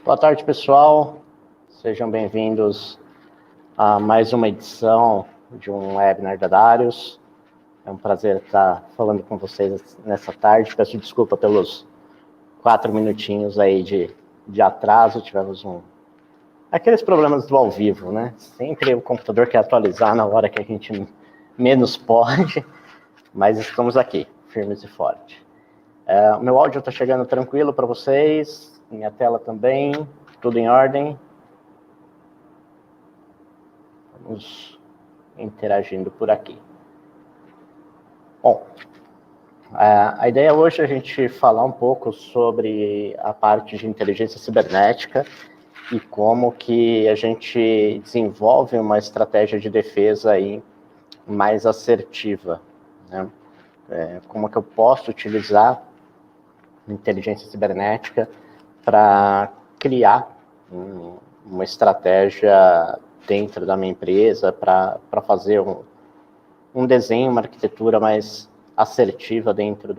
Boa tarde, pessoal. Sejam bem-vindos a mais uma edição de um webinar da Darius. É um prazer estar falando com vocês nessa tarde. Peço desculpa pelos 4 minutinhos aí de atraso. Tivemos aqueles problemas do ao vivo, né? Sempre o computador quer atualizar na hora que a gente menos pode, mas estamos aqui, firmes e fortes. O meu áudio está chegando tranquilo para vocês, minha tela também, tudo em ordem. Vamos interagindo por aqui. Bom, a ideia hoje é a gente falar um pouco sobre a parte de inteligência cibernética e como que a gente desenvolve uma estratégia de defesa aí mais assertiva, né? Como que eu posso utilizar inteligência cibernética para criar uma estratégia dentro da minha empresa, para fazer um desenho, uma arquitetura mais assertiva dentro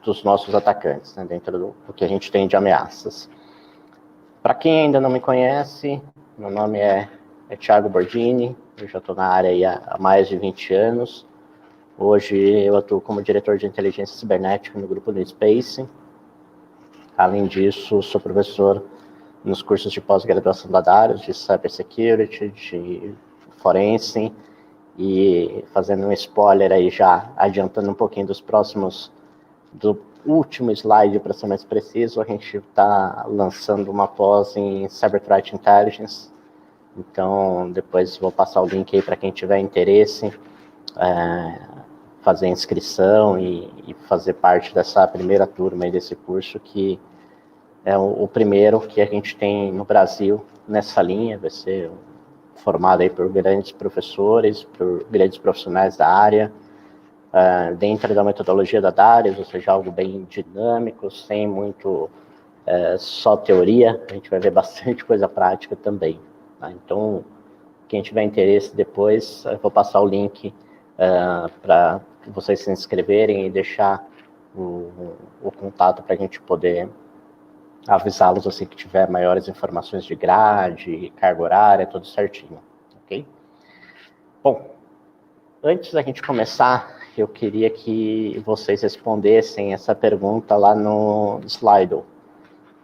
dos nossos atacantes, né? Dentro do que a gente tem de ameaças. Para quem ainda não me conhece, meu nome é Thiago Bordini, eu já estou na área aí há mais de 20 anos. Hoje eu atuo como diretor de inteligência cibernética no grupo do Space. Além disso, sou professor nos cursos de pós-graduação da Darius, de Cybersecurity, de Forense, e fazendo um spoiler aí já, adiantando um pouquinho do último slide, para ser mais preciso, a gente está lançando uma pós em Cyber Threat Intelligence. Então, depois vou passar o link aí para quem tiver interesse, fazer inscrição e fazer parte dessa primeira turma aí desse curso, que é o primeiro que a gente tem no Brasil nessa linha. Vai ser formado aí por grandes professores, por grandes profissionais da área, dentro da metodologia da Darius, ou seja, algo bem dinâmico, sem muito só teoria. A gente vai ver bastante coisa prática também, tá? Então, quem tiver interesse depois, eu vou passar o link para vocês se inscreverem e deixar o contato para a gente poder avisá-los assim que tiver maiores informações de grade, carga horária, tudo certinho, ok? Bom, antes da gente começar, eu queria que vocês respondessem essa pergunta lá no Slido,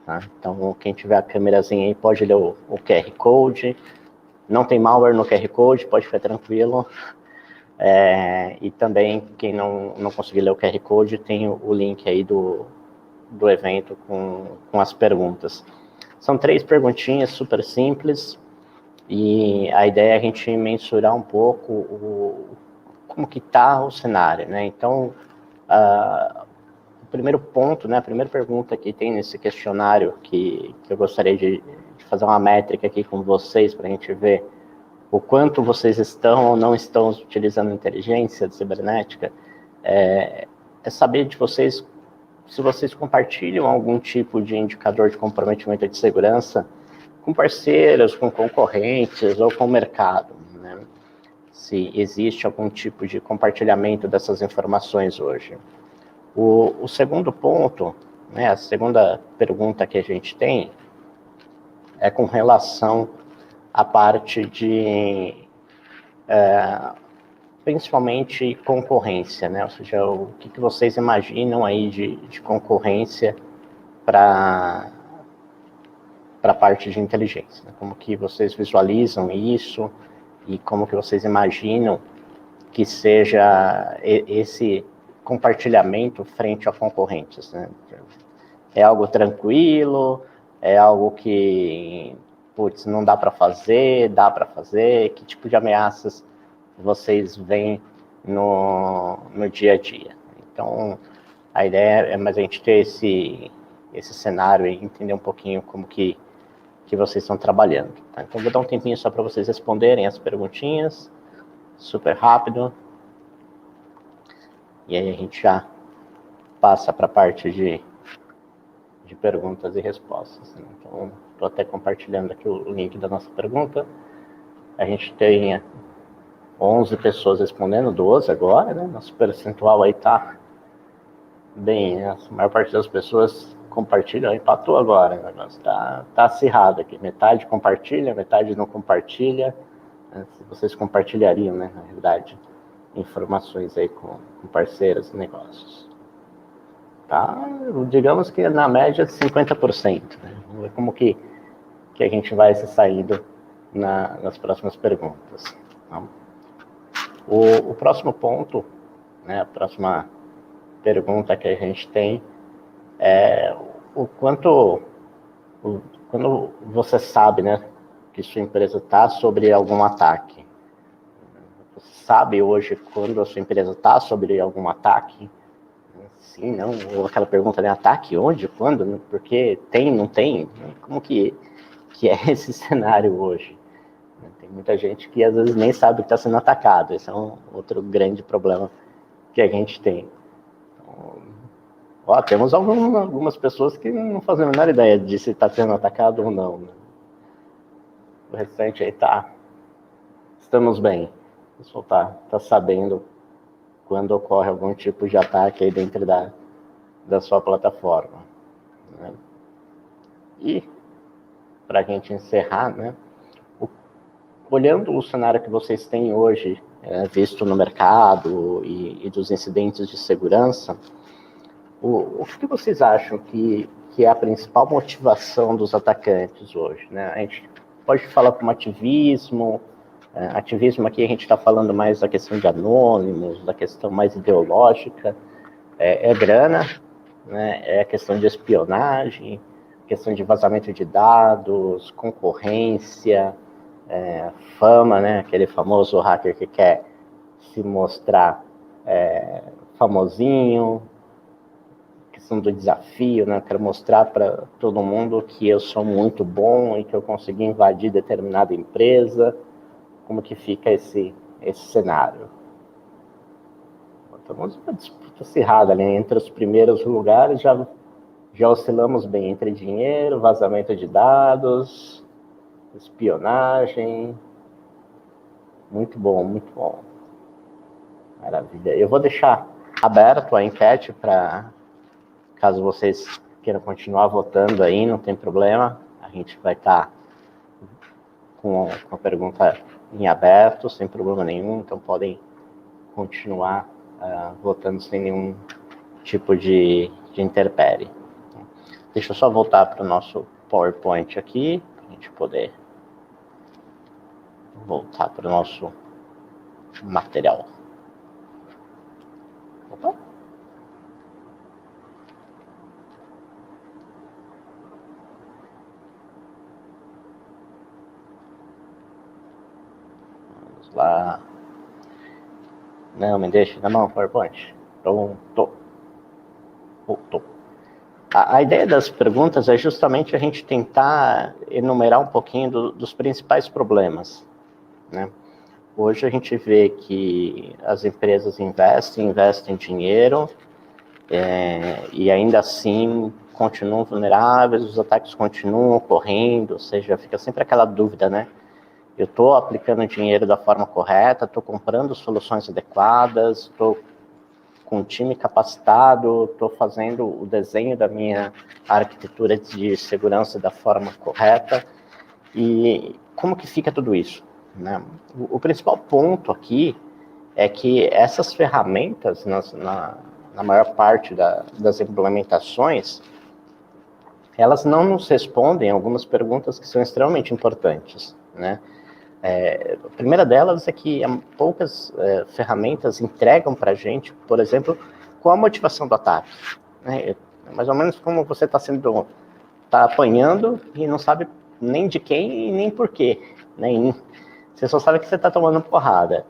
tá? Então, quem tiver a câmerazinha aí pode ler o QR Code. Não tem malware no QR Code, pode ficar tranquilo. E também, quem não conseguir ler o QR Code, tem o link aí do evento com as perguntas. São 3 perguntinhas super simples, e a ideia é a gente mensurar um pouco como que está o cenário, né? Então, o primeiro ponto, né, a primeira pergunta que tem nesse questionário, que eu gostaria de fazer uma métrica aqui com vocês, para a gente ver o quanto vocês estão ou não estão utilizando inteligência cibernética, é saber de vocês se vocês compartilham algum tipo de indicador de comprometimento de segurança com parceiros, com concorrentes ou com o mercado, né? Se existe algum tipo de compartilhamento dessas informações hoje. O segundo ponto, né, a segunda pergunta que a gente tem é com relação à parte de principalmente concorrência, né? Ou seja, o que vocês imaginam aí de concorrência para a parte de inteligência, né? Como que vocês visualizam isso e como que vocês imaginam que seja esse compartilhamento frente a concorrentes, né? É algo tranquilo? É algo que, putz, não dá para fazer? Dá para fazer? Que tipo de ameaças vocês veem no dia a dia? Então, a ideia é mais a gente ter esse cenário e entender um pouquinho como que vocês estão trabalhando, tá? Então, vou dar um tempinho só para vocês responderem as perguntinhas, super rápido, e aí a gente já passa para a parte de perguntas e respostas, né? Então, estou até compartilhando aqui o link da nossa pergunta. A gente tem 11 pessoas respondendo, 12 agora, né? Nosso percentual aí está bem, né? A maior parte das pessoas compartilha, empatou agora, o negócio tá acirrado aqui, metade compartilha, metade não compartilha, né? Se vocês compartilhariam, né, na realidade, informações aí com parceiros e negócios. Tá, digamos que na média 50%, né? Vamos ver como que a gente vai se saindo nas próximas perguntas. Então, o próximo ponto, né, a próxima pergunta que a gente tem é o quanto, quando você sabe, né, que sua empresa está sobre algum ataque. Você sabe hoje quando a sua empresa está sobre algum ataque? Sim, não, ou aquela pergunta, né, ataque onde, quando, porque tem, não tem? Como que é esse cenário hoje? Tem muita gente que às vezes nem sabe que está sendo atacado. Esse é outro grande problema que a gente tem. Então, temos algumas pessoas que não fazem a menor ideia de se está sendo atacado ou não, né? O restante aí estamos bem. O pessoal tá sabendo quando ocorre algum tipo de ataque aí dentro da sua plataforma, né? E para a gente encerrar, né, olhando o cenário que vocês têm hoje, visto no mercado e dos incidentes de segurança, o que vocês acham que é a principal motivação dos atacantes hoje, né? A gente pode falar como ativismo. Ativismo aqui a gente está falando mais da questão de anônimos, da questão mais ideológica, grana, né? É a questão de espionagem, questão de vazamento de dados, concorrência, fama, né? Aquele famoso hacker que quer se mostrar famosinho, questão do desafio, né? Quero mostrar para todo mundo que eu sou muito bom e que eu consegui invadir determinada empresa. Como que fica esse cenário? Estamos uma disputa acirrada ali, né? Entre os primeiros lugares, já oscilamos bem entre dinheiro, vazamento de dados, espionagem. Muito bom, muito bom. Maravilha. Eu vou deixar aberto a enquete para, caso vocês queiram continuar votando aí, não tem problema. A gente vai estar com a pergunta em aberto, sem problema nenhum, então podem continuar votando sem nenhum tipo de intempérie. Deixa eu só voltar para o nosso PowerPoint aqui, para a gente poder voltar para o nosso material. Opa. Vamos lá. Não, me deixe na mão, PowerPoint. Pronto. Voltou. A ideia das perguntas é justamente a gente tentar enumerar um pouquinho dos principais problemas, né? Hoje a gente vê que as empresas investem dinheiro, e ainda assim continuam vulneráveis, os ataques continuam ocorrendo, ou seja, fica sempre aquela dúvida, né? Eu estou aplicando dinheiro da forma correta, estou comprando soluções adequadas, estou com um time capacitado, estou fazendo o desenho da minha arquitetura de segurança da forma correta. E como que fica tudo isso, né? O principal ponto aqui é que essas ferramentas, na maior parte das implementações, elas não nos respondem algumas perguntas que são extremamente importantes, né? A primeira delas é que poucas ferramentas entregam para a gente, por exemplo, qual a motivação do ataque, né? Mais ou menos como você está apanhando e não sabe nem de quem e nem por quê, né? Você só sabe que você está tomando porrada.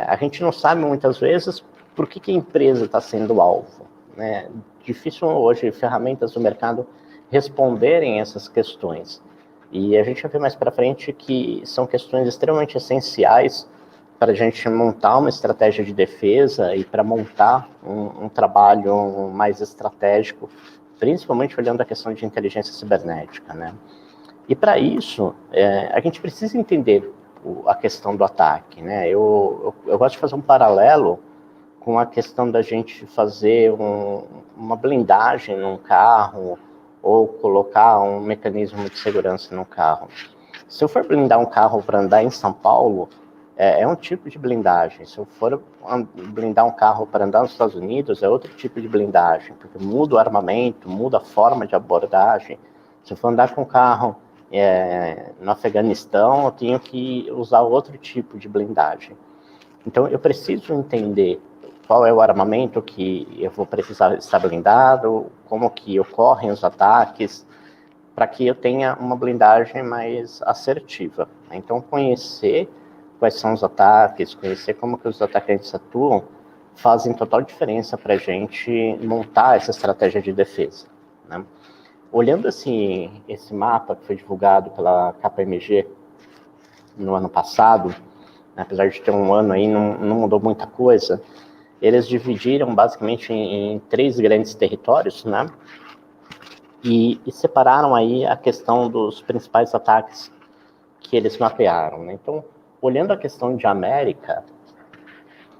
A gente não sabe muitas vezes por que a empresa está sendo alvo, né? Difícil hoje ferramentas do mercado responderem essas questões. E a gente vai ver mais para frente que são questões extremamente essenciais para a gente montar uma estratégia de defesa e para montar um trabalho mais estratégico, principalmente olhando a questão de inteligência cibernética, né? E para isso, a gente precisa entender a questão do ataque, né? Eu gosto de fazer um paralelo com a questão da gente fazer uma blindagem num carro ou colocar um mecanismo de segurança no carro. Se eu for blindar um carro para andar em São Paulo, é um tipo de blindagem. Se eu for blindar um carro para andar nos Estados Unidos, é outro tipo de blindagem, porque muda o armamento, muda a forma de abordagem. Se eu for andar com um carro no Afeganistão, eu tenho que usar outro tipo de blindagem. Então, eu preciso entender qual é o armamento que eu vou precisar estar blindado, como que ocorrem os ataques, para que eu tenha uma blindagem mais assertiva. Então, conhecer quais são os ataques, conhecer como que os atacantes atuam, fazem total diferença para a gente montar essa estratégia de defesa, né? Olhando assim, esse mapa que foi divulgado pela KPMG no ano passado, né, apesar de ter um ano aí, não mudou muita coisa, eles dividiram basicamente em 3 grandes territórios, né? E separaram aí a questão dos principais ataques que eles mapearam, né? Então, olhando a questão de América,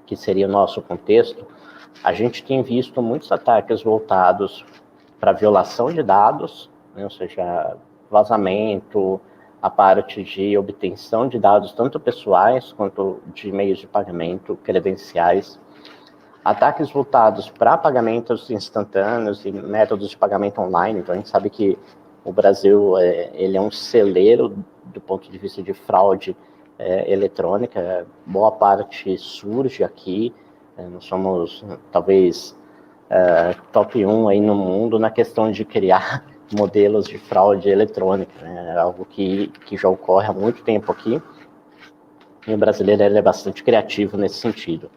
que seria o nosso contexto, a gente tem visto muitos ataques voltados para violação de dados, né? Ou seja, vazamento, a parte de obtenção de dados, tanto pessoais quanto de meios de pagamento, credenciais, ataques voltados para pagamentos instantâneos e métodos de pagamento online. Então, a gente sabe que o Brasil ele é um celeiro do ponto de vista de fraude eletrônica. Boa parte surge aqui. Nós somos, talvez, top 1 aí no mundo na questão de criar modelos de fraude eletrônica, né? Algo que já ocorre há muito tempo aqui. E o brasileiro ele é bastante criativo nesse sentido.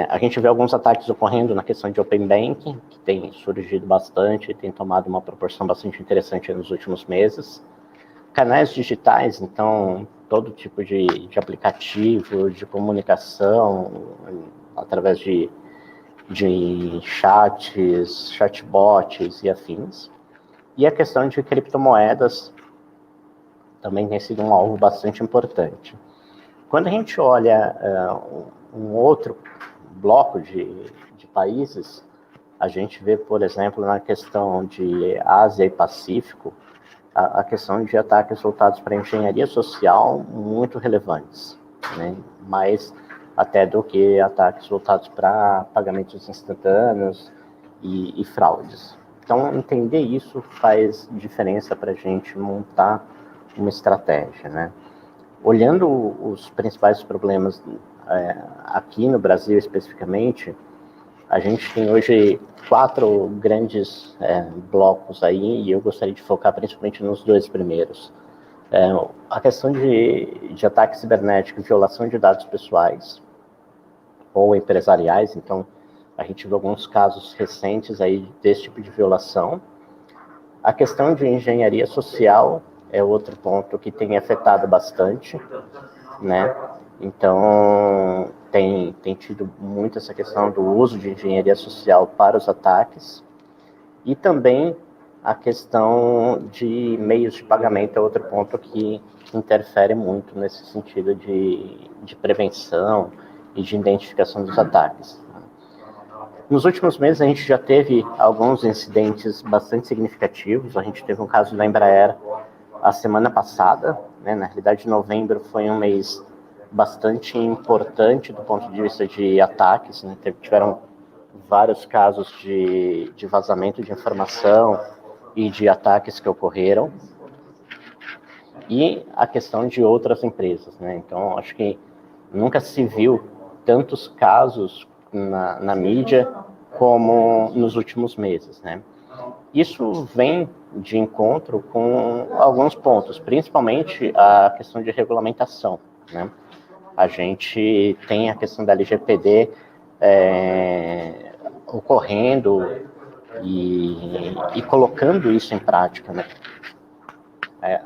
A gente vê alguns ataques ocorrendo na questão de Open Banking, que tem surgido bastante, tem tomado uma proporção bastante interessante nos últimos meses. Canais digitais, então, todo tipo de aplicativo, de comunicação, através de chats, chatbots e afins. E a questão de criptomoedas também tem sido um alvo bastante importante. Quando a gente olha um outro bloco de países, a gente vê, por exemplo, na questão de Ásia e Pacífico, a questão de ataques voltados para engenharia social muito relevantes, né? Mais até do que ataques voltados para pagamentos instantâneos e fraudes. Então, entender isso faz diferença para a gente montar uma estratégia, né? Olhando os principais problemas aqui no Brasil especificamente, a gente tem hoje 4 grandes blocos aí, e eu gostaria de focar principalmente nos 2 primeiros. A questão de ataque cibernético e violação de dados pessoais ou empresariais. Então, a gente viu alguns casos recentes aí desse tipo de violação. A questão de engenharia social é outro ponto que tem afetado bastante, né? Então, tem tido muito essa questão do uso de engenharia social para os ataques. E também a questão de meios de pagamento é outro ponto que interfere muito nesse sentido de prevenção e de identificação dos ataques. Nos últimos meses, a gente já teve alguns incidentes bastante significativos. A gente teve um caso da Embraer a semana passada, né? Na realidade, novembro foi um mês bastante importante do ponto de vista de ataques, né? Tiveram vários casos de vazamento de informação e de ataques que ocorreram. E a questão de outras empresas, né? Então, acho que nunca se viu tantos casos na mídia como nos últimos meses, né? Isso vem de encontro com alguns pontos, principalmente a questão de regulamentação, né? A gente tem a questão da LGPD ocorrendo e colocando isso em prática, né?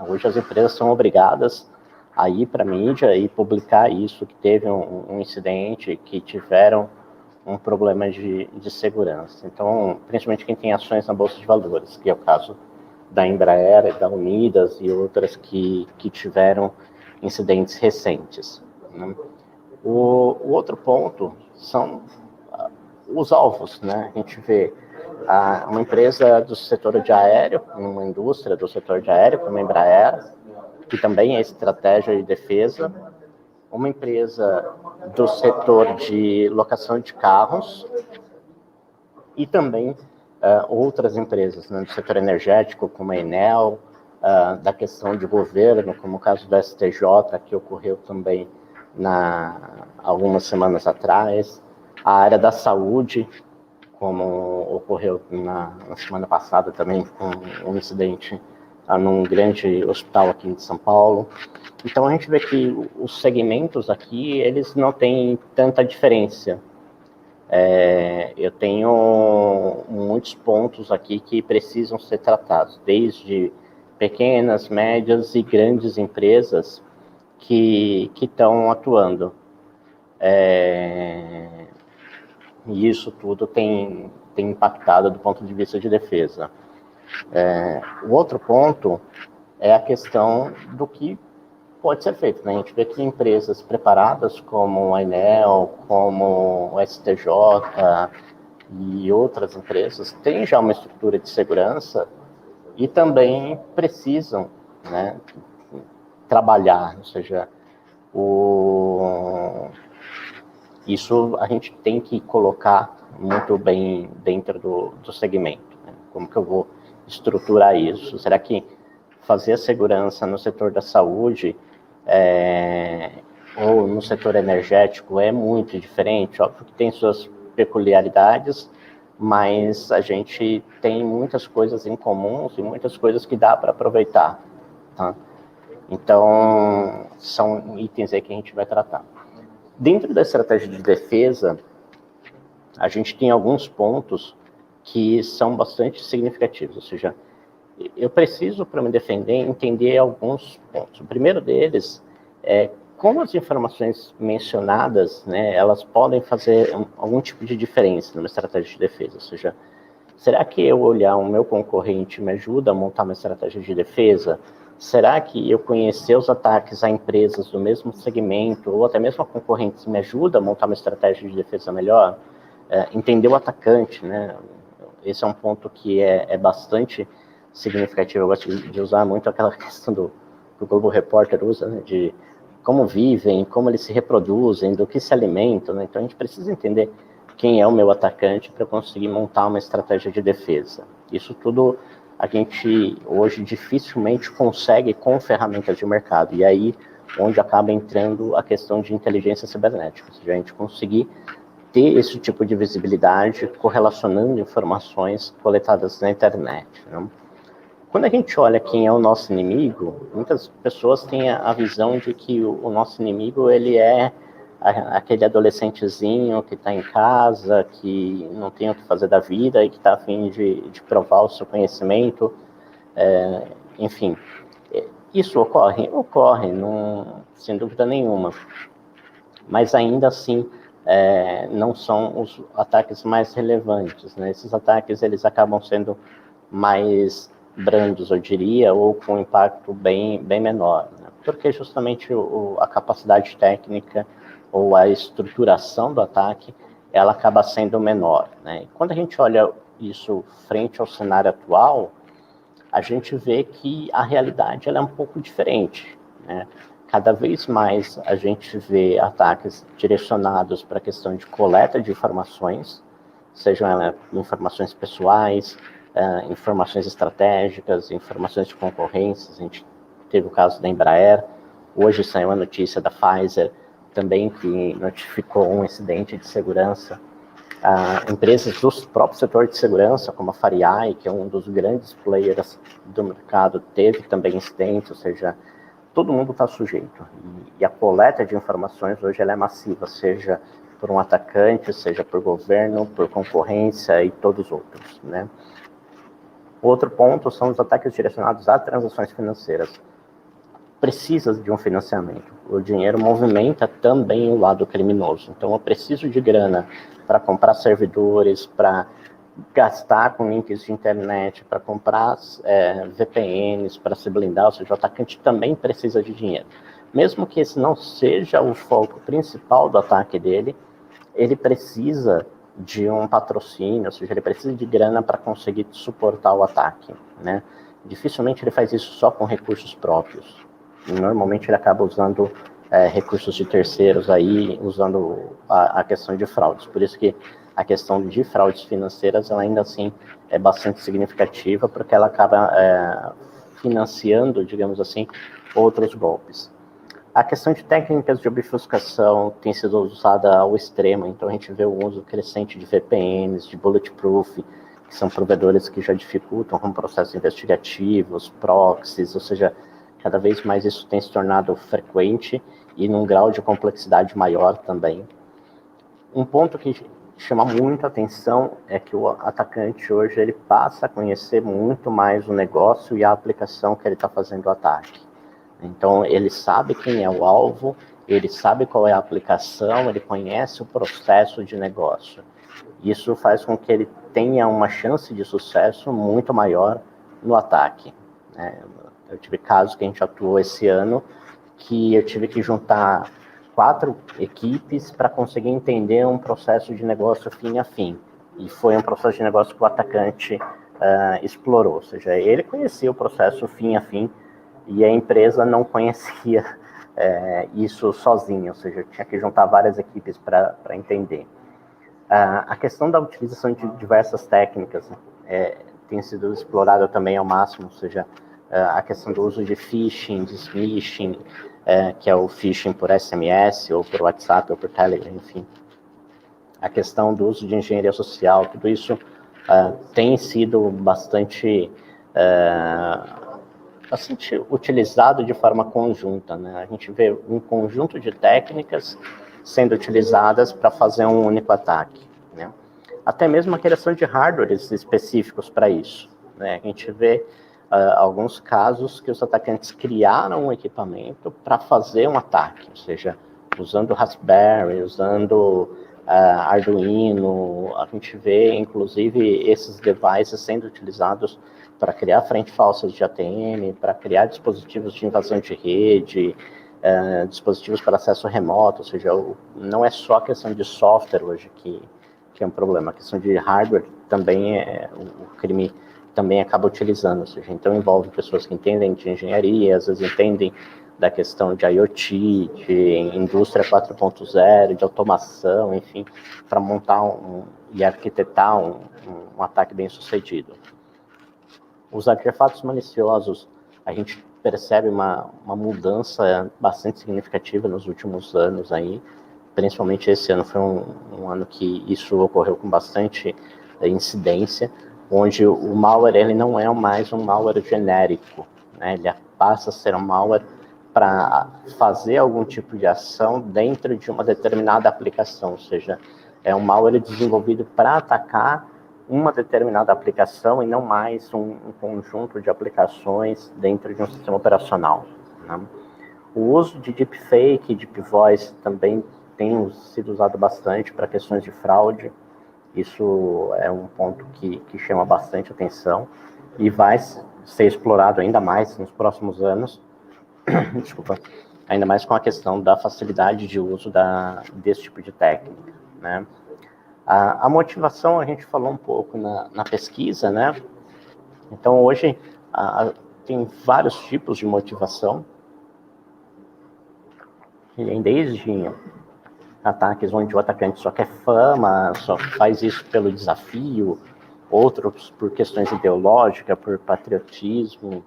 Hoje as empresas são obrigadas a ir para a mídia e publicar isso, que teve um incidente, que tiveram um problema de segurança. Então, principalmente quem tem ações na Bolsa de Valores, que é o caso da Embraer, da Unidas e outras que tiveram incidentes recentes, né? O outro ponto são os alvos, né? A gente vê uma empresa do setor de aéreo, uma indústria do setor de aéreo, como a Embraer, que também é estratégia de defesa, uma empresa do setor de locação de carros e também outras empresas, né, do setor energético, como a Enel, da questão de governo, como o caso do STJ, que ocorreu também algumas semanas atrás, a área da saúde, como ocorreu na semana passada também, com um incidente num grande hospital aqui de São Paulo. Então, a gente vê que os segmentos aqui, eles não têm tanta diferença. Eu tenho muitos pontos aqui que precisam ser tratados, desde pequenas, médias e grandes empresas que estão atuando. E isso tudo tem impactado do ponto de vista de defesa. O outro ponto é a questão do que pode ser feito, né? A gente vê que empresas preparadas como a Enel, como o STJ e outras empresas têm já uma estrutura de segurança e também precisam, né, trabalhar, ou seja, isso a gente tem que colocar muito bem dentro do segmento, né? Como que eu vou estruturar isso? Será que fazer a segurança no setor da saúde ou no setor energético é muito diferente? Óbvio que tem suas peculiaridades, mas a gente tem muitas coisas em comum e muitas coisas que dá para aproveitar, tá? Então, são itens aí que a gente vai tratar. Dentro da estratégia de defesa, a gente tem alguns pontos que são bastante significativos, ou seja, eu preciso, para me defender, entender alguns pontos. O primeiro deles é como as informações mencionadas, né, elas podem fazer algum tipo de diferença numa estratégia de defesa, ou seja, será que eu olhar o meu concorrente me ajuda a montar uma estratégia de defesa? Será que eu conhecer os ataques a empresas do mesmo segmento, ou até mesmo a concorrentes, me ajuda a montar uma estratégia de defesa melhor? Entender o atacante, né? Esse é um ponto que é bastante significativo. Eu gosto de usar muito aquela questão que o Globo Repórter usa, né? De como vivem, como eles se reproduzem, do que se alimentam, né? Então a gente precisa entender quem é o meu atacante para conseguir montar uma estratégia de defesa. Isso tudo a gente hoje dificilmente consegue com ferramentas de mercado. E aí onde acaba entrando a questão de inteligência cibernética, ou seja, a gente conseguir ter esse tipo de visibilidade correlacionando informações coletadas na internet, né? Quando a gente olha quem é o nosso inimigo, muitas pessoas têm a visão de que o nosso inimigo ele é aquele adolescentezinho que está em casa, que não tem o que fazer da vida e que está a fim de provar o seu conhecimento. Enfim, isso ocorre? Ocorre, não, sem dúvida nenhuma. Mas ainda assim, não são os ataques mais relevantes, né? Esses ataques eles acabam sendo mais brandos, eu diria, ou com impacto bem menor, né? Porque justamente a capacidade técnica ou a estruturação do ataque, ela acaba sendo menor, né? E quando a gente olha isso frente ao cenário atual, a gente vê que a realidade ela é um pouco diferente, né? Cada vez mais a gente vê ataques direcionados para a questão de coleta de informações, sejam informações pessoais, informações estratégicas, informações de concorrências. A gente teve o caso da Embraer, hoje saiu a notícia da Pfizer, também que notificou um incidente de segurança. Empresas do próprio setor de segurança, como a Fariai, que é um dos grandes players do mercado, teve também incidentes, ou seja, todo mundo está sujeito. E a coleta de informações hoje ela é massiva, seja por um atacante, seja por governo, por concorrência e todos os outros, né? Outro ponto são os ataques direcionados a transações financeiras. Precisa de um financiamento. O dinheiro movimenta também o lado criminoso. Então, eu preciso de grana para comprar servidores, para gastar com links de internet, para comprar VPNs, para se blindar. Ou seja, o atacante também precisa de dinheiro. Mesmo que esse não seja o foco principal do ataque dele, ele precisa de um patrocínio, ou seja, ele precisa de grana para conseguir suportar o ataque, né? Dificilmente ele faz isso só com recursos próprios. Normalmente ele acaba usando recursos de terceiros aí, usando a questão de fraudes. Por isso que a questão de fraudes financeiras, ela ainda assim é bastante significativa, porque ela acaba financiando, digamos assim, outros golpes. A questão de técnicas de obfuscação tem sido usada ao extremo, então a gente vê o uso crescente de VPNs, de bulletproof, que são provedores que já dificultam com processos investigativos, proxies, ou seja, cada vez mais isso tem se tornado frequente e num grau de complexidade maior também. Um ponto que chama muita atenção é que o atacante hoje ele passa a conhecer muito mais o negócio e a aplicação que ele está fazendo o ataque. Então, ele sabe quem é o alvo, ele sabe qual é a aplicação, ele conhece o processo de negócio. Isso faz com que ele tenha uma chance de sucesso muito maior no ataque. Eu tive casos que a gente atuou esse ano que eu tive que juntar 4 equipes para conseguir entender um processo de negócio fim a fim. E foi um processo de negócio que o atacante explorou, ou seja, ele conhecia o processo fim a fim, e a empresa não conhecia isso sozinha, ou seja, tinha que juntar várias equipes para entender. A questão da utilização de diversas técnicas tem sido explorada também ao máximo, ou seja, a questão do uso de phishing, de smishing, que é o phishing por SMS, ou por WhatsApp, ou por Telegram, enfim. A questão do uso de engenharia social, tudo isso tem sido bastante utilizado de forma conjunta, né? A gente vê um conjunto de técnicas sendo utilizadas para fazer um único ataque, né? Até mesmo a criação de hardwares específicos para isso, né? A gente vê alguns casos que os atacantes criaram um equipamento para fazer um ataque, ou seja, usando Raspberry, usando Arduino. A gente vê, inclusive, esses devices sendo utilizados para criar frentes falsas de ATM, para criar dispositivos de invasão de rede, dispositivos para acesso remoto, ou seja, não é só a questão de software hoje que é um problema, a questão de hardware também o crime também acaba utilizando, ou seja, então envolve pessoas que entendem de engenharia, às vezes entendem da questão de IoT, de indústria 4.0, de automação, enfim, para montar e arquitetar um ataque bem sucedido. Os artefatos maliciosos, a gente percebe uma mudança bastante significativa nos últimos anos aí, principalmente esse ano foi um ano que isso ocorreu com bastante incidência, onde o malware ele não é mais um malware genérico, né? Ele passa a ser um malware para fazer algum tipo de ação dentro de uma determinada aplicação, ou seja, é um malware desenvolvido para atacar uma determinada aplicação e não mais um conjunto de aplicações dentro de um sistema operacional, né? O uso de deepfake e deep voice também tem sido usado bastante para questões de fraude. Isso é um ponto que chama bastante atenção e vai ser explorado ainda mais nos próximos anos. Desculpa, ainda mais com a questão da facilidade de uso desse tipo de técnica, né? A motivação a gente falou um pouco na pesquisa, né? Então hoje tem vários tipos de motivação, e desde ataques onde o atacante só quer fama, só faz isso pelo desafio, outros por questões ideológicas, por patriotismo.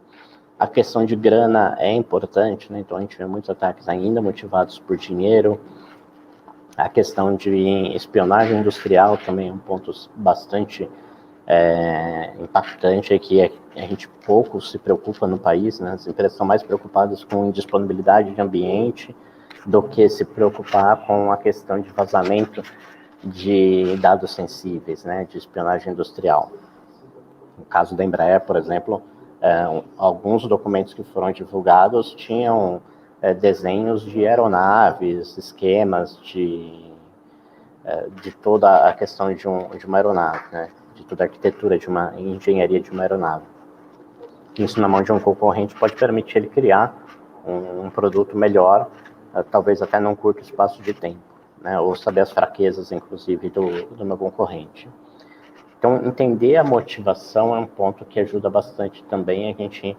A questão de grana é importante, né? Então a gente vê muitos ataques ainda motivados por dinheiro. A questão de espionagem industrial também é um ponto bastante impactante, que a gente pouco se preocupa no país, né? As empresas estão mais preocupadas com indisponibilidade de ambiente do que se preocupar com a questão de vazamento de dados sensíveis, né? De espionagem industrial. No caso da Embraer, por exemplo, alguns documentos que foram divulgados tinham desenhos de aeronaves, esquemas de toda a questão de uma aeronave, né? De toda a arquitetura de uma engenharia de uma aeronave. Isso na mão de um concorrente pode permitir ele criar um produto melhor, talvez até num curto espaço de tempo, né, ou saber as fraquezas, inclusive, do meu concorrente. Então, entender a motivação é um ponto que ajuda bastante também a gente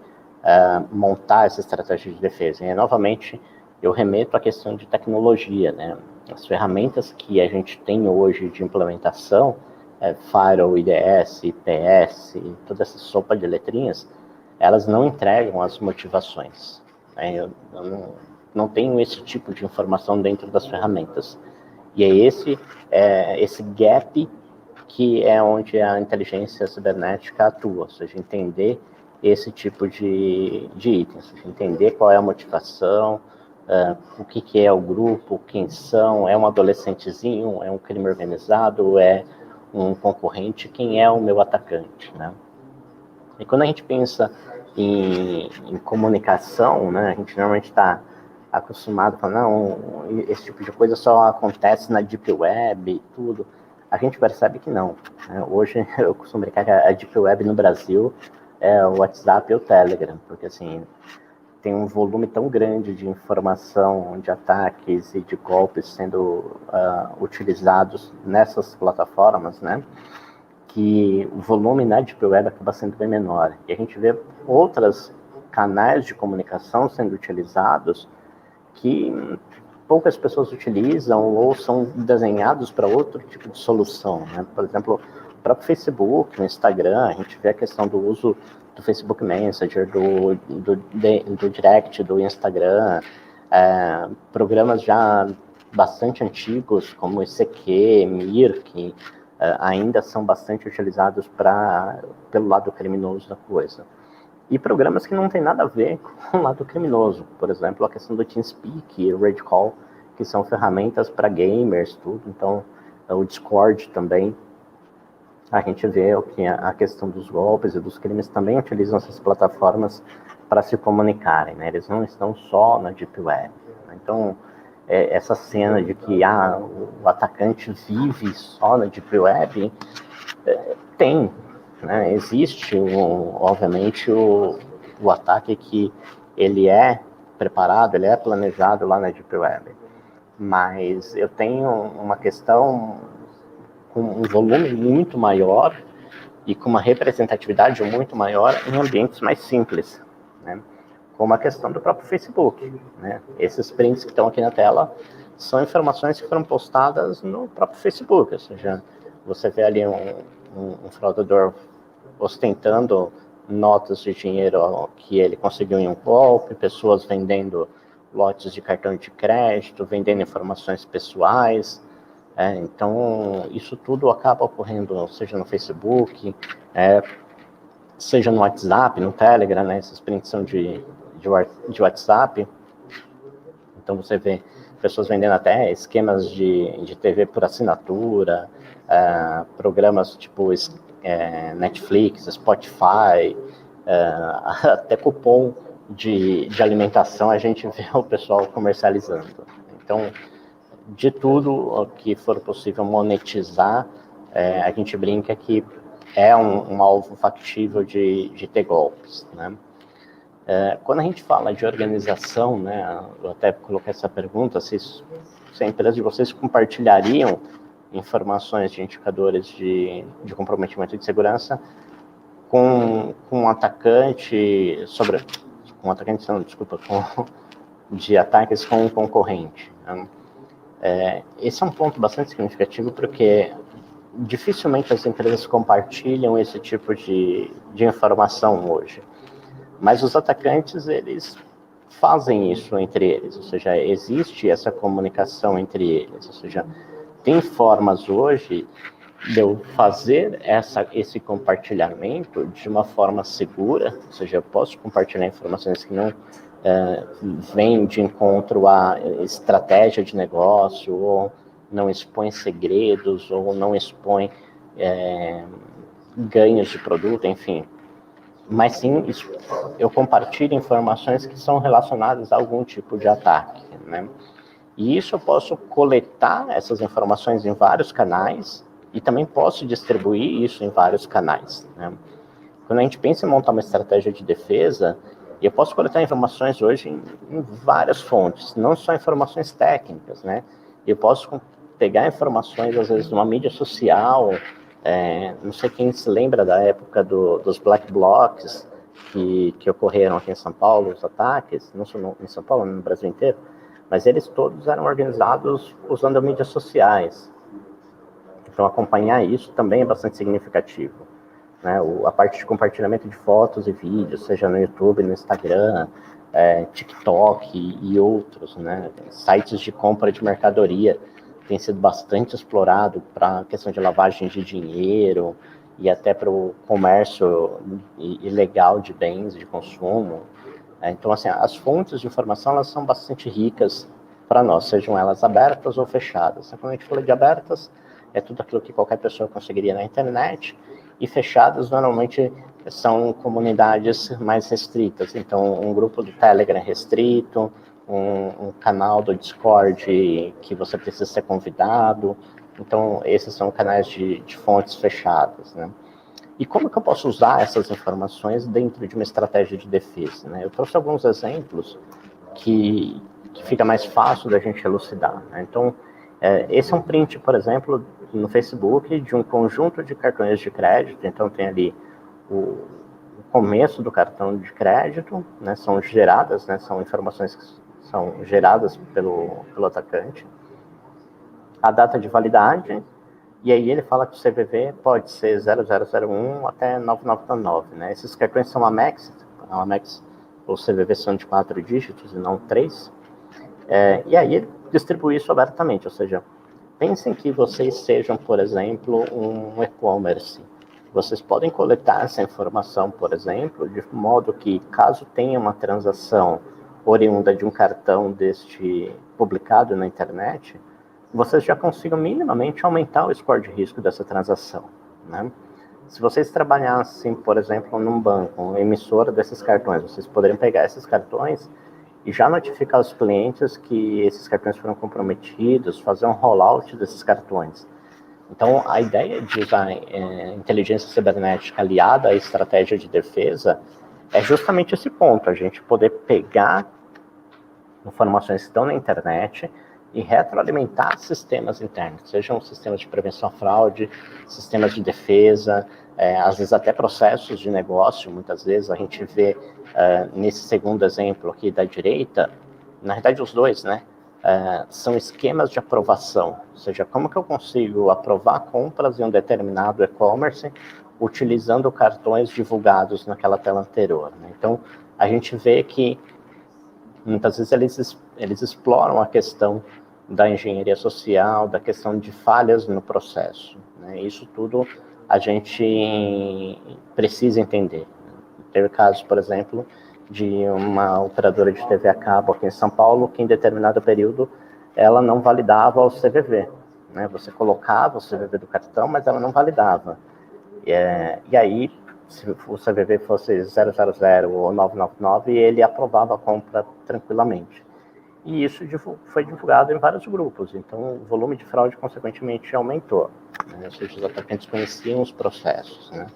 montar essa estratégia de defesa. E, novamente, eu remeto à questão de tecnologia, né? As ferramentas que a gente tem hoje de implementação, Firewall, IDS, IPS, toda essa sopa de letrinhas, elas não entregam as motivações. Né? Eu não tenho esse tipo de informação dentro das ferramentas. E é esse gap que é onde a inteligência cibernética atua, ou seja, entender esse tipo de itens, ou seja, entender qual é a motivação, o que é o grupo, quem são, é um adolescentezinho, é um crime organizado, é um concorrente, quem é o meu atacante, né? E quando a gente pensa em comunicação, né, a gente normalmente está acostumado a falar, não, esse tipo de coisa só acontece na Deep Web e tudo. A gente percebe que não. Né? Hoje, eu costumo brincar que a Deep Web no Brasil é o WhatsApp e o Telegram, porque, assim, tem um volume tão grande de informação, de ataques e de golpes sendo utilizados nessas plataformas, né? Que o volume na Deep Web acaba sendo bem menor. E a gente vê outros canais de comunicação sendo utilizados que poucas pessoas utilizam ou são desenhados para outro tipo de solução. Né? Por exemplo, o próprio Facebook, o Instagram, a gente vê a questão do uso do Facebook Messenger, do Direct, do Instagram, programas já bastante antigos, como o ICQ, Mir, que ainda são bastante utilizados pelo lado criminoso da coisa. E programas que não tem nada a ver com o lado criminoso. Por exemplo, a questão do TeamSpeak e o RageCall, que são ferramentas para gamers, tudo. Então, o Discord também. A gente vê que a questão dos golpes e dos crimes também utilizam essas plataformas para se comunicarem, né? Eles não estão só na Deep Web. Né? Então, essa cena de que o atacante vive só na Deep Web, tem, né? Existe, obviamente, o ataque que ele é preparado, ele é planejado lá na Deep Web. Mas eu tenho uma questão com um volume muito maior e com uma representatividade muito maior em ambientes mais simples, né? Como a questão do próprio Facebook, né? Esses prints que estão aqui na tela são informações que foram postadas no próprio Facebook, ou seja, você vê ali um fraudador ostentando notas de dinheiro que ele conseguiu em um golpe, pessoas vendendo lotes de cartão de crédito, vendendo informações pessoais. Então, isso tudo acaba ocorrendo, seja no Facebook, seja no WhatsApp, no Telegram, né? Essas prints são de WhatsApp. Então, você vê pessoas vendendo até esquemas de TV por assinatura, programas tipo Netflix, Spotify, até cupom de alimentação a gente vê o pessoal comercializando. Então, de tudo que for possível monetizar, a gente brinca que é um alvo factível de ter golpes, né? Quando a gente fala de organização, né, eu até coloquei essa pergunta, se a empresa de vocês compartilhariam informações de indicadores de comprometimento de segurança com um atacante de ataques com um concorrente. Né? Esse é um ponto bastante significativo porque dificilmente as empresas compartilham esse tipo de informação hoje. Mas os atacantes, eles fazem isso entre eles, ou seja, existe essa comunicação entre eles, ou seja, tem formas hoje de eu fazer esse compartilhamento de uma forma segura, ou seja, eu posso compartilhar informações que não vêm de encontro à estratégia de negócio, ou não expõe segredos, ou não expõe ganhos de produto, enfim. Mas sim, eu compartilho informações que são relacionadas a algum tipo de ataque, né? E isso eu posso coletar essas informações em vários canais e também posso distribuir isso em vários canais, né? Quando a gente pensa em montar uma estratégia de defesa, eu posso coletar informações hoje em várias fontes, não só informações técnicas, né? Eu posso pegar informações, às vezes, numa mídia social, não sei quem se lembra da época dos Black Blocs, que ocorreram aqui em São Paulo, os ataques, não só em São Paulo, no Brasil inteiro, mas eles todos eram organizados usando mídias sociais. Então, acompanhar isso também é bastante significativo, né? A parte de compartilhamento de fotos e vídeos, seja no YouTube, no Instagram, TikTok e outros, né? Sites de compra de mercadoria tem sido bastante explorado para a questão de lavagem de dinheiro e até para o comércio ilegal de bens de consumo. Então, assim, as fontes de informação, elas são bastante ricas para nós, sejam elas abertas ou fechadas. Quando a gente fala de abertas, é tudo aquilo que qualquer pessoa conseguiria na internet, e fechadas, normalmente, são comunidades mais restritas. Então, um grupo do Telegram restrito, um canal do Discord que você precisa ser convidado. Então, esses são canais de fontes fechadas, né? E como que eu posso usar essas informações dentro de uma estratégia de defesa, né? Eu trouxe alguns exemplos que fica mais fácil da gente elucidar, né? Então, esse é um print, por exemplo, no Facebook, de um conjunto de cartões de crédito. Então, tem ali o começo do cartão de crédito, né? São geradas, né? São informações que são geradas pelo atacante. A data de validade, e aí ele fala que o CVV pode ser 0001 até 999, né? Esses cartões são Amex, os CVV são de 4 dígitos e não 3. E aí ele distribui isso abertamente, ou seja, pensem que vocês sejam, por exemplo, um e-commerce. Vocês podem coletar essa informação, por exemplo, de modo que, caso tenha uma transação oriunda de um cartão deste publicado na internet, vocês já consigam minimamente aumentar o score de risco dessa transação, né? Se vocês trabalhassem, por exemplo, num banco, um emissor desses cartões, vocês poderiam pegar esses cartões e já notificar os clientes que esses cartões foram comprometidos, fazer um rollout desses cartões. Então, a ideia de usar inteligência cibernética aliada à estratégia de defesa é justamente esse ponto, a gente poder pegar informações que estão na internet e retroalimentar sistemas internos, sejam sistemas de prevenção à fraude, sistemas de defesa, às vezes até processos de negócio. Muitas vezes a gente vê, nesse segundo exemplo aqui da direita, na verdade os dois, né, são esquemas de aprovação, ou seja, como que eu consigo aprovar compras em um determinado e-commerce utilizando cartões divulgados naquela tela anterior, né? Então, a gente vê que muitas vezes eles exploram a questão da engenharia social, da questão de falhas no processo, né? Isso tudo a gente precisa entender. Teve casos, por exemplo, de uma operadora de TV a cabo aqui em São Paulo, que em determinado período ela não validava o CVV, né? Você colocava o CVV do cartão, mas ela não validava. E aí, se o CVV fosse 000 ou 999, ele aprovava a compra tranquilamente. E isso foi divulgado em vários grupos, então o volume de fraude, consequentemente, aumentou, né? Ou seja, os atacantes conheciam os processos, né?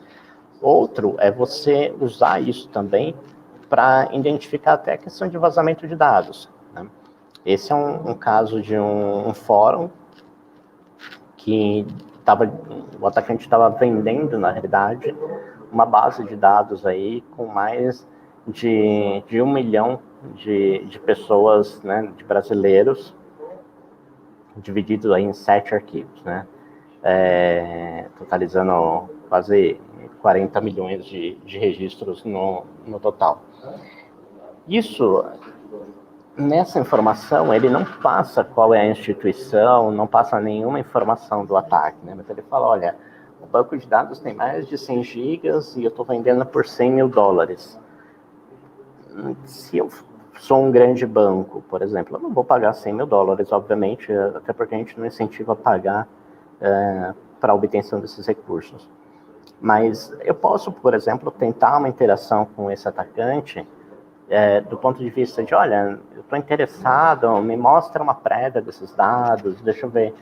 Outro é você usar isso também para identificar até a questão de vazamento de dados, né? Esse é um caso de um fórum que o atacante estava vendendo, na realidade, uma base de dados aí com mais de 1 milhão de pessoas, né, de brasileiros, divididos aí em 7 arquivos, né, totalizando quase 40 milhões de registros no total. Isso, nessa informação, ele não passa qual é a instituição, não passa nenhuma informação do ataque, né, mas ele fala, olha, o banco de dados tem mais de 100 gigas e eu estou vendendo por 100 mil dólares. Se eu sou um grande banco, por exemplo, eu não vou pagar 100 mil dólares, obviamente, até porque a gente não incentiva a pagar para a obtenção desses recursos. Mas eu posso, por exemplo, tentar uma interação com esse atacante do ponto de vista de, olha, eu estou interessado, me mostra uma prévia desses dados, deixa eu ver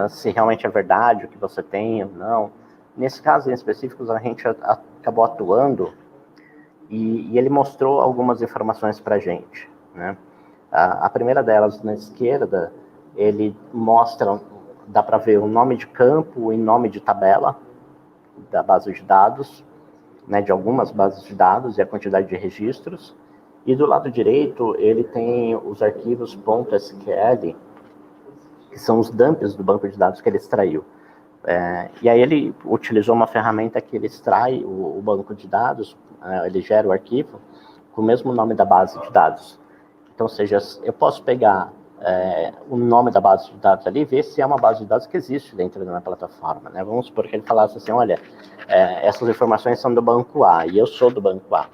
se realmente é verdade o que você tem ou não. Nesse caso em específico, a gente acabou atuando e ele mostrou algumas informações para a gente, né? A primeira delas, na esquerda, ele mostra, dá para ver o nome de campo e nome de tabela da base de dados, né, de algumas bases de dados e a quantidade de registros. E do lado direito, ele tem os arquivos .sql, que são os dumps do banco de dados que ele extraiu. E aí ele utilizou uma ferramenta que ele extrai o banco de dados, ele gera o arquivo com o mesmo nome da base de dados. Então, ou seja, eu posso pegar o nome da base de dados ali e ver se é uma base de dados que existe dentro da minha plataforma, né? Vamos supor que ele falasse assim, olha, essas informações são do banco A e eu sou do banco A.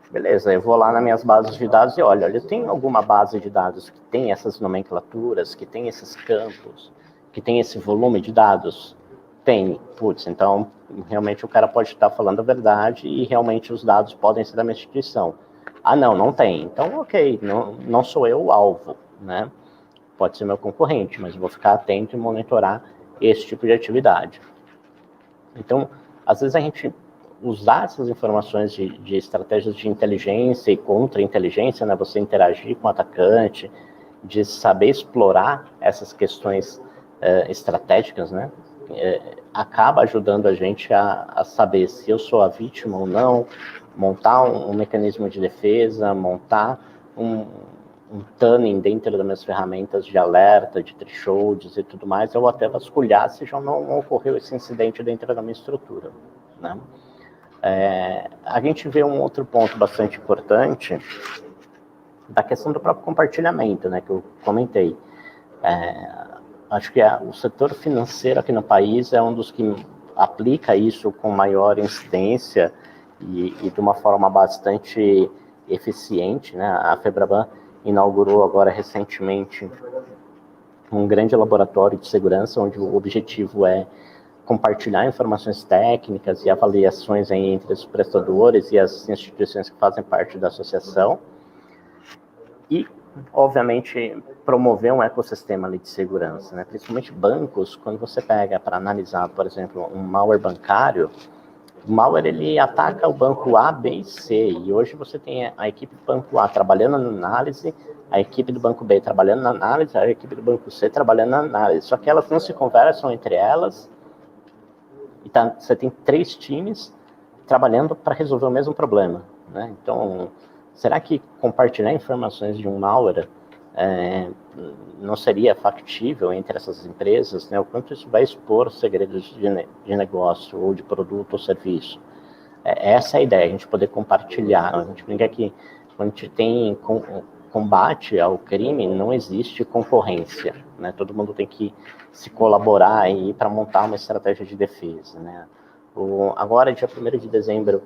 Beleza, eu vou lá nas minhas bases de dados e olha, eu tenho alguma base de dados que tem essas nomenclaturas, que tem esses campos, que tem esse volume de dados? Tem. Putz, então realmente o cara pode estar falando a verdade e realmente os dados podem ser da minha instituição. Ah, não tem. Então, ok, não sou eu o alvo, né? Pode ser meu concorrente, mas eu vou ficar atento e monitorar esse tipo de atividade. Então, às vezes a gente usar essas informações de estratégias de inteligência e contra-inteligência, né? Você interagir com o atacante, de saber explorar essas questões estratégicas, né? Acaba ajudando a gente a saber se eu sou a vítima ou não, montar um mecanismo de defesa, montar um tuning dentro das minhas ferramentas de alerta, de thresholds e tudo mais, ou até vasculhar se já não ocorreu esse incidente dentro da minha estrutura, né? A gente vê um outro ponto bastante importante da questão do próprio compartilhamento, né, que eu comentei. Acho que o setor financeiro aqui no país é um dos que aplica isso com maior incidência e de uma forma bastante eficiente, né? A Febraban inaugurou agora recentemente um grande laboratório de segurança, onde o objetivo é compartilhar informações técnicas e avaliações aí entre os prestadores e as instituições que fazem parte da associação. E, obviamente, promover um ecossistema ali de segurança, né? Principalmente bancos, quando você pega para analisar, por exemplo, um malware bancário, o malware ele ataca o banco A, B e C, e hoje você tem a equipe do banco A trabalhando na análise, a equipe do banco B trabalhando na análise, a equipe do banco C trabalhando na análise, só que elas não se conversam entre elas, e você tem 3 times trabalhando para resolver o mesmo problema, né? Então, será que compartilhar informações de um malware não seria factível entre essas empresas, né? O quanto isso vai expor segredos de negócio ou de produto ou serviço? Essa é a ideia, a gente poder compartilhar. A gente brinca que quando a gente tem combate ao crime, não existe concorrência, né? Todo mundo tem que se colaborar aí para montar uma estratégia de defesa, né? Agora, dia 1º de dezembro,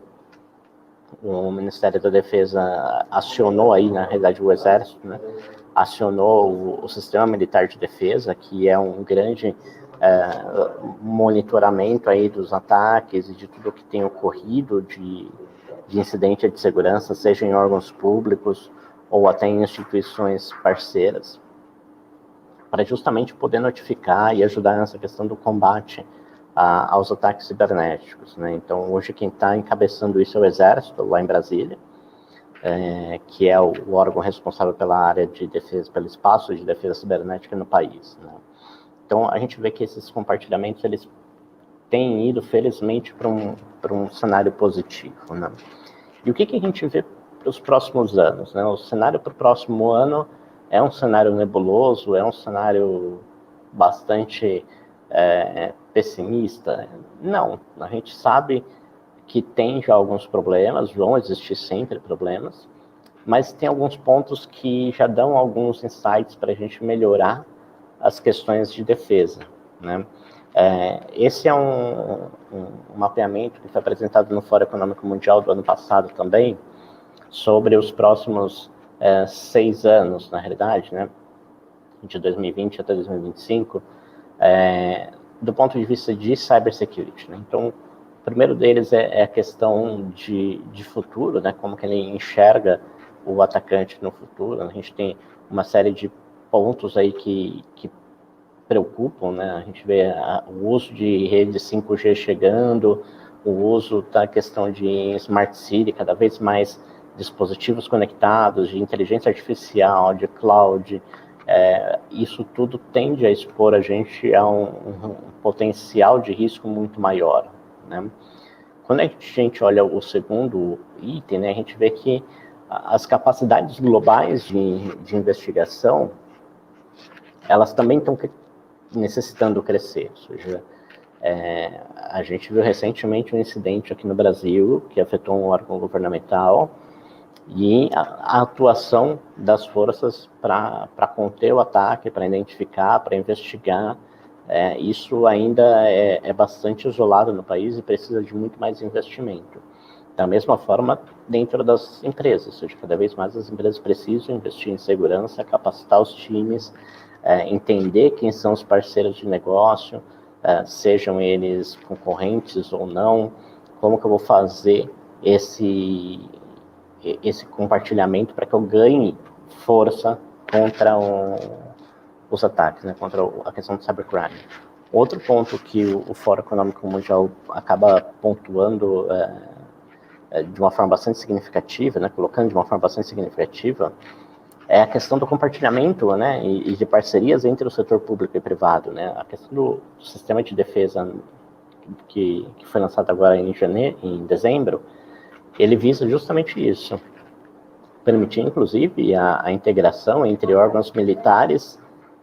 o Ministério da Defesa acionou aí, na realidade, o Exército, né? Acionou o Sistema Militar de Defesa, que é um grande monitoramento aí dos ataques e de tudo que tem ocorrido de incidente de segurança, seja em órgãos públicos ou até em instituições parceiras, para justamente poder notificar e ajudar nessa questão do combate aos ataques cibernéticos, né? Então, hoje quem está encabeçando isso é o Exército, lá em Brasília, que é o órgão responsável pela área de defesa, pelo espaço de defesa cibernética no país, né? Então, a gente vê que esses compartilhamentos, eles têm ido, felizmente, para um cenário positivo, né? E o que a gente vê para os próximos anos, né? O cenário para o próximo ano é um cenário nebuloso, é um cenário bastante pessimista? Não, a gente sabe que tem já alguns problemas, vão existir sempre problemas, mas tem alguns pontos que já dão alguns insights para a gente melhorar as questões de defesa, né? Esse é um mapeamento que foi apresentado no Fórum Econômico Mundial do ano passado também, sobre os próximos 6 anos, na realidade, né? De 2020 até 2025, do ponto de vista de cybersecurity, né? Então, o primeiro deles é a questão de futuro, né? Como que ele enxerga o atacante no futuro. A gente tem uma série de pontos aí que preocupam, né? A gente vê o uso de rede 5G chegando, o uso da questão de Smart City, cada vez mais dispositivos conectados, de inteligência artificial, de cloud, isso tudo tende a expor a gente a um potencial de risco muito maior, né? Quando a gente olha o segundo item, né, a gente vê que as capacidades globais de investigação, elas também estão necessitando crescer. Ou seja, a gente viu recentemente um incidente aqui no Brasil que afetou um órgão governamental e a atuação das forças para conter o ataque, para identificar, para investigar, isso ainda é bastante isolado no país e precisa de muito mais investimento. Da mesma forma, dentro das empresas, ou seja, cada vez mais as empresas precisam investir em segurança, capacitar os times, entender quem são os parceiros de negócio, sejam eles concorrentes ou não, como que eu vou fazer esse compartilhamento para que eu ganhe força contra os ataques, né, contra a questão do cybercrime. Outro ponto que o Fórum Econômico Mundial acaba pontuando de uma forma bastante significativa, né, colocando de uma forma bastante significativa, é a questão do compartilhamento, né, e de parcerias entre o setor público e privado, né. A questão do sistema de defesa que foi lançado agora em dezembro, ele visa justamente isso, permitir, inclusive, a integração entre órgãos militares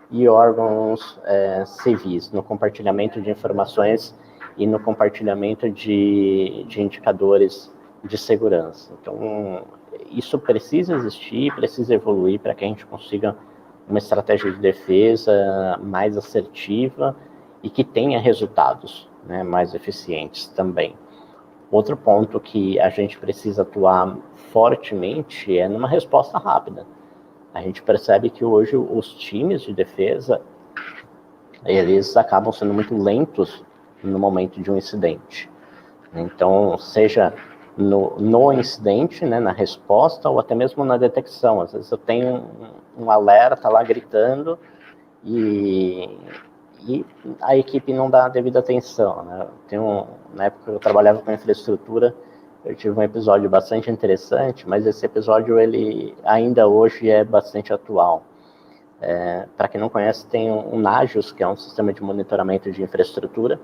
e órgãos civis, no compartilhamento de informações e no compartilhamento de indicadores de segurança. Então, isso precisa existir, precisa evoluir para que a gente consiga uma estratégia de defesa mais assertiva e que tenha resultados, né, mais eficientes também. Outro ponto que a gente precisa atuar fortemente é numa resposta rápida. A gente percebe que hoje os times de defesa, eles acabam sendo muito lentos no momento de um incidente. Então, seja no incidente, né, na resposta, ou até mesmo na detecção. Às vezes eu tenho um alerta lá gritando e a equipe não dá a devida atenção, né? Na época que eu trabalhava com infraestrutura, eu tive um episódio bastante interessante, mas esse episódio, ele ainda hoje é bastante atual. Para quem não conhece, tem um Nagios, que é um sistema de monitoramento de infraestrutura,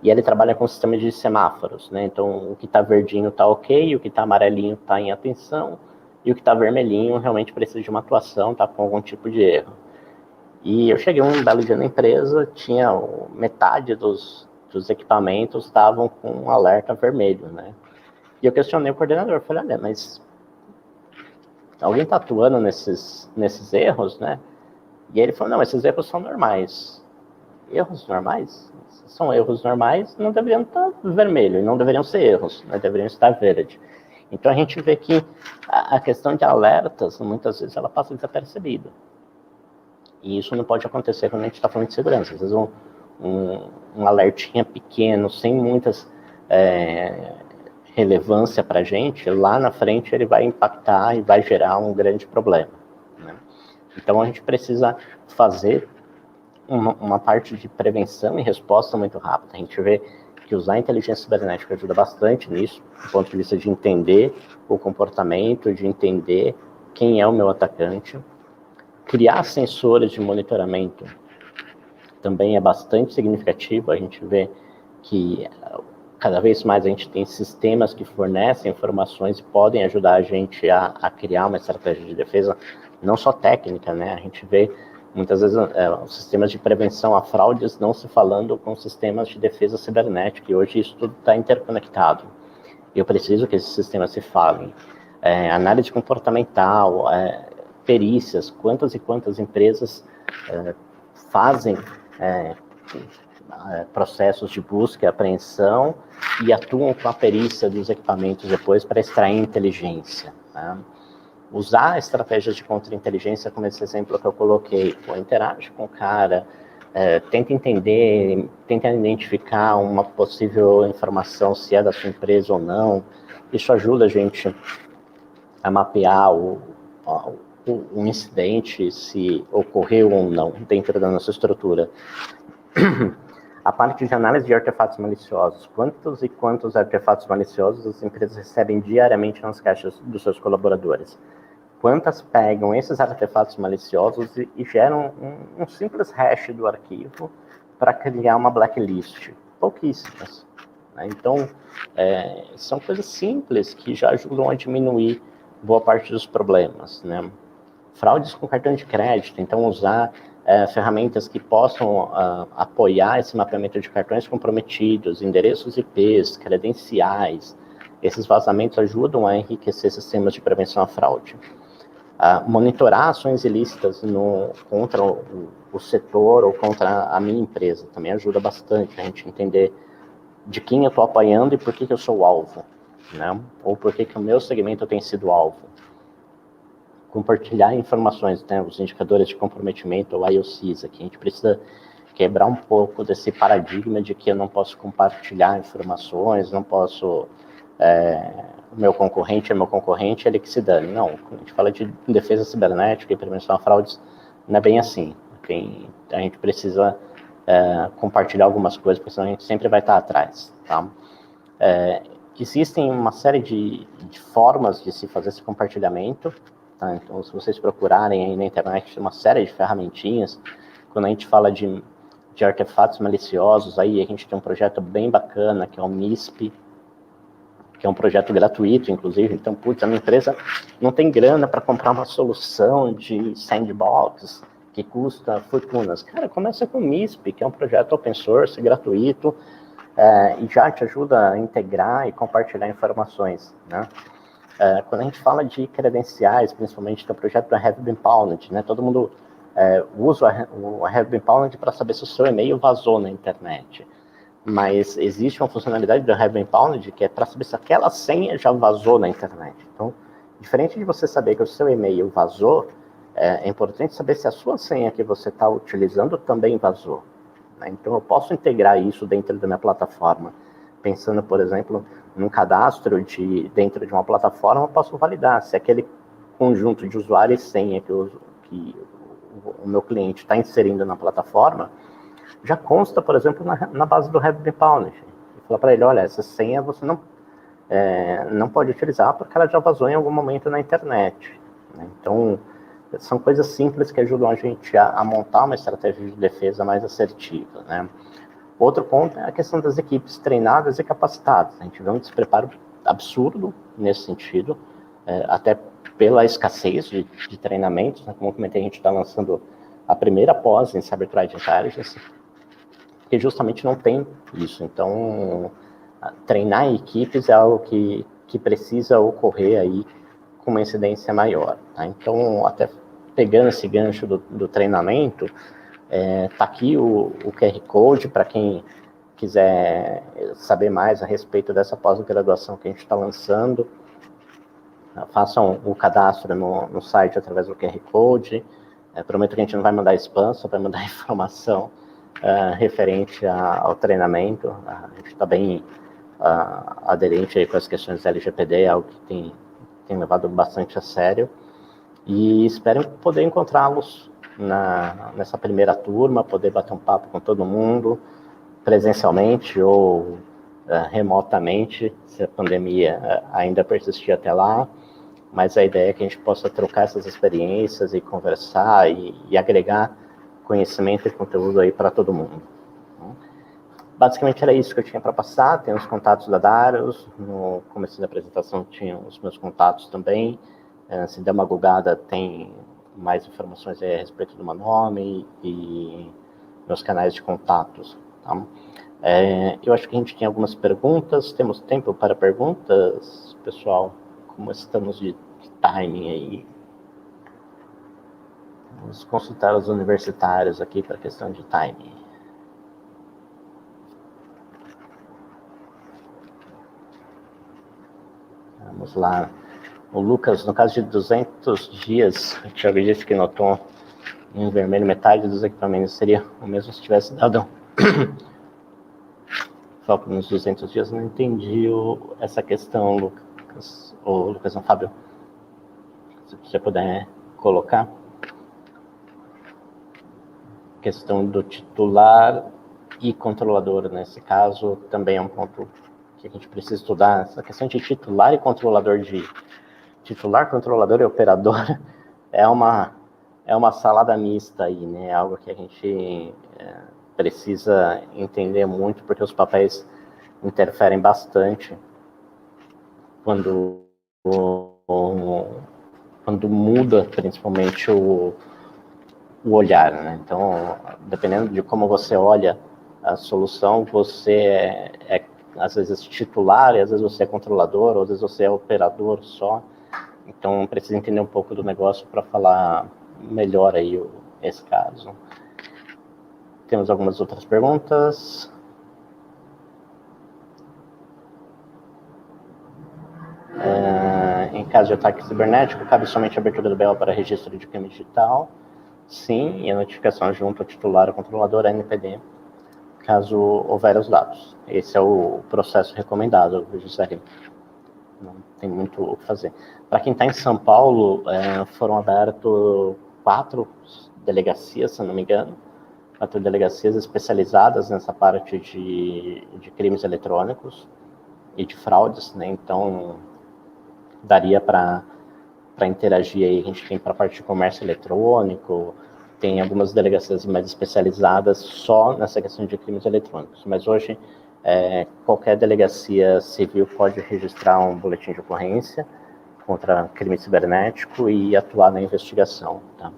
e ele trabalha com um sistema de semáforos, né? Então, o que está verdinho está ok, o que está amarelinho está em atenção, e o que está vermelhinho realmente precisa de uma atuação, está com algum tipo de erro. E eu cheguei um belo dia na empresa, tinha metade dos equipamentos estavam com um alerta vermelho, né? E eu questionei o coordenador, falei, olha, mas alguém está atuando nesses erros, né? E ele falou, não, esses erros são normais. Erros normais? São erros normais, não deveriam estar vermelho, não deveriam ser erros, né? Deveriam estar verde. Então a gente vê que a questão de alertas, muitas vezes, ela passa desapercebida. E isso não pode acontecer quando a gente está falando de segurança. Às vezes um alertinha pequeno, sem muitas relevância para a gente, lá na frente ele vai impactar e vai gerar um grande problema, né? Então a gente precisa fazer uma parte de prevenção e resposta muito rápida. A gente vê que usar a inteligência cibernética ajuda bastante nisso, do ponto de vista de entender o comportamento, de entender quem é o meu atacante. Criar sensores de monitoramento também é bastante significativo. A gente vê que cada vez mais a gente tem sistemas que fornecem informações e podem ajudar a gente a criar uma estratégia de defesa, não só técnica, né? A gente vê muitas vezes os sistemas de prevenção a fraudes não se falando com sistemas de defesa cibernética, e hoje isso tudo está interconectado. Eu preciso que esses sistemas se falem. Análise comportamental, perícias, quantas e quantas empresas fazem processos de busca e apreensão e atuam com a perícia dos equipamentos depois para extrair inteligência, né? Usar estratégias de contra-inteligência, como esse exemplo que eu coloquei, interage com o cara, tenta entender, tenta identificar uma possível informação, se é da sua empresa ou não. Isso ajuda a gente a mapear o incidente, se ocorreu ou não dentro da nossa estrutura. A parte de análise de artefatos maliciosos. Quantos e quantos artefatos maliciosos as empresas recebem diariamente nas caixas dos seus colaboradores? quantas pegam esses artefatos maliciosos e geram um simples hash do arquivo para criar uma blacklist. Pouquíssimas. Né? Então, são coisas simples que já ajudam a diminuir boa parte dos problemas. Né? Fraudes com cartão de crédito, então usar ferramentas que possam apoiar esse mapeamento de cartões comprometidos, endereços IPs, credenciais. Esses vazamentos ajudam a enriquecer sistemas de prevenção à fraude. Monitorar ações ilícitas contra o setor ou contra a minha empresa também ajuda bastante a gente entender de quem eu estou apoiando e por que eu sou o alvo, né? Ou por que o meu segmento tem sido alvo. Compartilhar informações, né? Os indicadores de comprometimento, ou IOCs, aqui a gente precisa quebrar um pouco desse paradigma de que eu não posso compartilhar informações, não posso... o meu concorrente é meu concorrente, ele que se dane. Não, quando a gente fala de defesa cibernética e prevenção a fraudes, não é bem assim. A gente precisa compartilhar algumas coisas, porque senão a gente sempre vai estar atrás. Tá? Existem uma série de formas de se fazer esse compartilhamento. Tá? Então, se vocês procurarem aí na internet, tem uma série de ferramentinhas. Quando a gente fala de artefatos maliciosos, aí a gente tem um projeto bem bacana, que é o MISP, que é um projeto gratuito, inclusive. Então, putz, a minha empresa não tem grana para comprar uma solução de sandbox que custa fortunas. Cara, começa com o MISP, que é um projeto open source, gratuito, e já te ajuda a integrar e compartilhar informações, né? Quando a gente fala de credenciais, principalmente do projeto da Have Been Pounded, né? Todo mundo usa o Have Been Pounded para saber se o seu e-mail vazou na internet. Mas existe uma funcionalidade do Have Been Pounded que é para saber se aquela senha já vazou na internet. Então, diferente de você saber que o seu e-mail vazou, é importante saber se a sua senha que você está utilizando também vazou. Né? Então, eu posso integrar isso dentro da minha plataforma. Pensando, por exemplo, num cadastro dentro de uma plataforma, eu posso validar se aquele conjunto de usuário e senha que o meu cliente está inserindo na plataforma já consta, por exemplo, na base do Have Been Pounded. Fala para ele, olha, essa senha você não pode utilizar porque ela já vazou em algum momento na internet. Né? Então, são coisas simples que ajudam a gente a montar uma estratégia de defesa mais assertiva. Né? Outro ponto é a questão das equipes treinadas e capacitadas. A gente vê um despreparo absurdo nesse sentido, até pela escassez de treinamentos. Né? Como eu comentei, a gente está lançando a primeira pós em Cyber Threat Intelligence, que justamente não tem isso. Então, treinar equipes é algo que precisa ocorrer aí com uma incidência maior. Tá? Então, até pegando esse gancho do treinamento, tá aqui o QR Code para quem quiser saber mais a respeito dessa pós-graduação que a gente está lançando. Façam o cadastro no site através do QR Code. Prometo que a gente não vai mandar spam, só vai mandar informação referente ao treinamento. A gente está bem aderente aí com as questões da LGPD, é algo que tem levado bastante a sério. E espero poder encontrá-los nessa primeira turma, poder bater um papo com todo mundo, presencialmente ou remotamente, se a pandemia ainda persistir até lá. Mas a ideia é que a gente possa trocar essas experiências e conversar e agregar conhecimento e conteúdo aí para todo mundo. Basicamente era isso que eu tinha para passar. Tem os contatos da Darius, no começo da apresentação tinha os meus contatos também. Se der uma googada, tem mais informações aí a respeito do meu nome e meus canais de contatos. Tá? Eu acho que a gente tem algumas perguntas. Temos tempo para perguntas, pessoal? Como estamos de timing aí? Vamos consultar os universitários aqui para a questão de timing. Vamos lá. O Lucas, no caso de 200 dias, o Thiago disse que notou em vermelho metade dos equipamentos. Seria o mesmo se tivesse dado foco nos 200 dias. Não entendi essa questão, Lucas. Ou Lucas, não, Fábio. Se você puder colocar. Questão do titular e controlador, nesse caso, também é um ponto que a gente precisa estudar. Essa questão de titular e controlador de titular, controlador e operador é uma salada mista aí, né? É algo que a gente precisa entender muito, porque os papéis interferem bastante quando muda, principalmente, o olhar, né? Então, dependendo de como você olha a solução, você às vezes titular, e às vezes você é controlador, ou às vezes você é operador só. Então, precisa entender um pouco do negócio para falar melhor aí esse caso. Temos algumas outras perguntas. Em caso de ataque cibernético, cabe somente a abertura do BO para registro de crime digital? Sim, e a notificação junto ao titular ou controlador NPD, caso houver os dados. Esse é o processo recomendado, Gisele. Não tem muito o que fazer. Para quem está em São Paulo, foram abertas 4 delegacias, se não me engano, 4 delegacias especializadas nessa parte de crimes eletrônicos e de fraudes, né? Então, daria para interagir aí. A gente tem para a parte de comércio eletrônico, tem algumas delegacias mais especializadas só nessa questão de crimes eletrônicos, mas hoje qualquer delegacia civil pode registrar um boletim de ocorrência contra crime cibernético e atuar na investigação. Tá?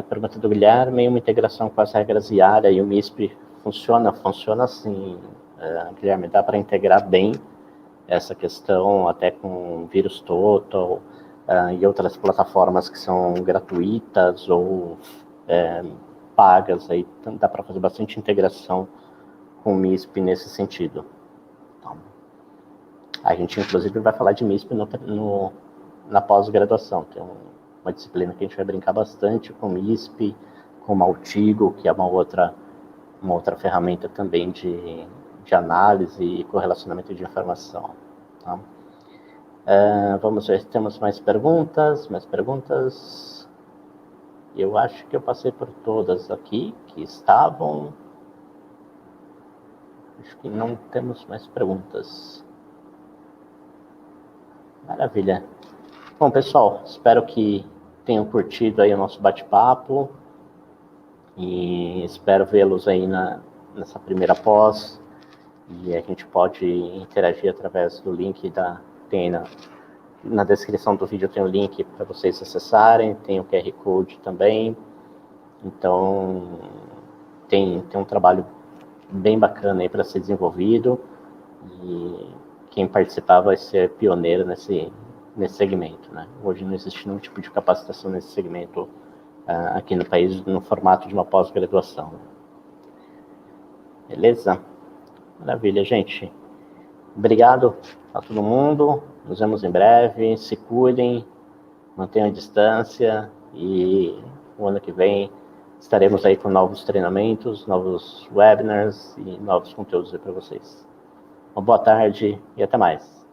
Pergunta do Guilherme, uma integração com as regras IARA e o MISP funciona? Funciona sim, Guilherme, dá para integrar bem essa questão até com Vírus Total e outras plataformas que são gratuitas ou pagas, aí dá para fazer bastante integração com o MISP nesse sentido. Então, a gente, inclusive, vai falar de MISP na pós-graduação. Tem uma disciplina que a gente vai brincar bastante com o MISP, com o Maltigo, que é uma outra ferramenta também de análise e correlacionamento de informação. Tá? Vamos ver se temos mais perguntas. Eu acho que eu passei por todas aqui que estavam. Acho que não temos mais perguntas. Maravilha. Bom, pessoal, espero que tenham curtido aí o nosso bate-papo e espero vê-los aí nessa primeira pós. E a gente pode interagir através do link tem na descrição do vídeo, tem o link para vocês acessarem, tem o QR Code também. Então, tem um trabalho bem bacana aí para ser desenvolvido e quem participar vai ser pioneiro nesse segmento, né? Hoje não existe nenhum tipo de capacitação nesse segmento aqui no país, no formato de uma pós-graduação. Beleza? Maravilha, gente. Obrigado a todo mundo. Nos vemos em breve. Se cuidem, mantenham a distância e o ano que vem estaremos aí com novos treinamentos, novos webinars e novos conteúdos aí para vocês. Uma boa tarde e até mais.